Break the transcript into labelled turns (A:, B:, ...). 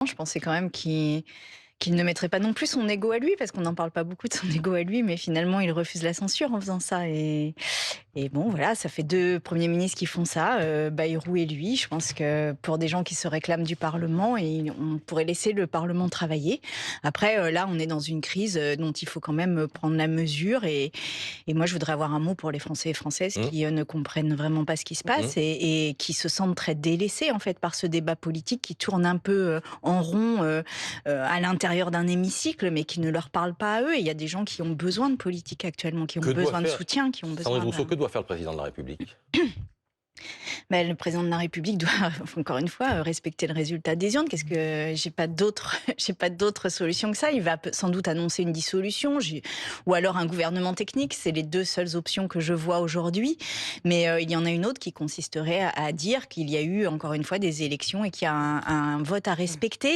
A: Je pensais quand même qu'il ne mettrait pas non plus son ego à lui, parce qu'on n'en parle pas beaucoup de son ego à lui, mais finalement, il refuse la censure en faisant ça. Et bon, voilà, ça fait 2 premiers ministres qui font ça, Bayrou et lui. Je pense que pour des gens qui se réclament du Parlement, on pourrait laisser le Parlement travailler. Après, là, on est dans une crise dont il faut quand même prendre la mesure. Et moi, je voudrais avoir un mot pour les Français et Françaises
B: Mmh.
A: qui ne comprennent vraiment pas ce qui se
B: Mmh.
A: passe et qui se sentent très délaissés en fait par ce débat politique qui tourne un peu en rond à l'intérieur d'un hémicycle, mais qui ne leur parle pas à eux. Et il y a des gens qui ont besoin de politique actuellement, qui ont
B: Que doit
A: besoin de
B: faire
A: soutien, qui ont
B: Sandrine
A: besoin de...
B: Rousseau, que doit faire le président de la République?
A: Ben, le président de la République doit, encore une fois, respecter le résultat des urnes. Qu'est-ce que j'ai pas d'autre, j'ai pas d'autre solution que ça. Il va sans doute annoncer une dissolution, ou alors un gouvernement technique. C'est les 2 seules options que je vois aujourd'hui. Mais il y en a une autre qui consisterait à dire qu'il y a eu encore une fois des élections et qu'il y a un vote à respecter.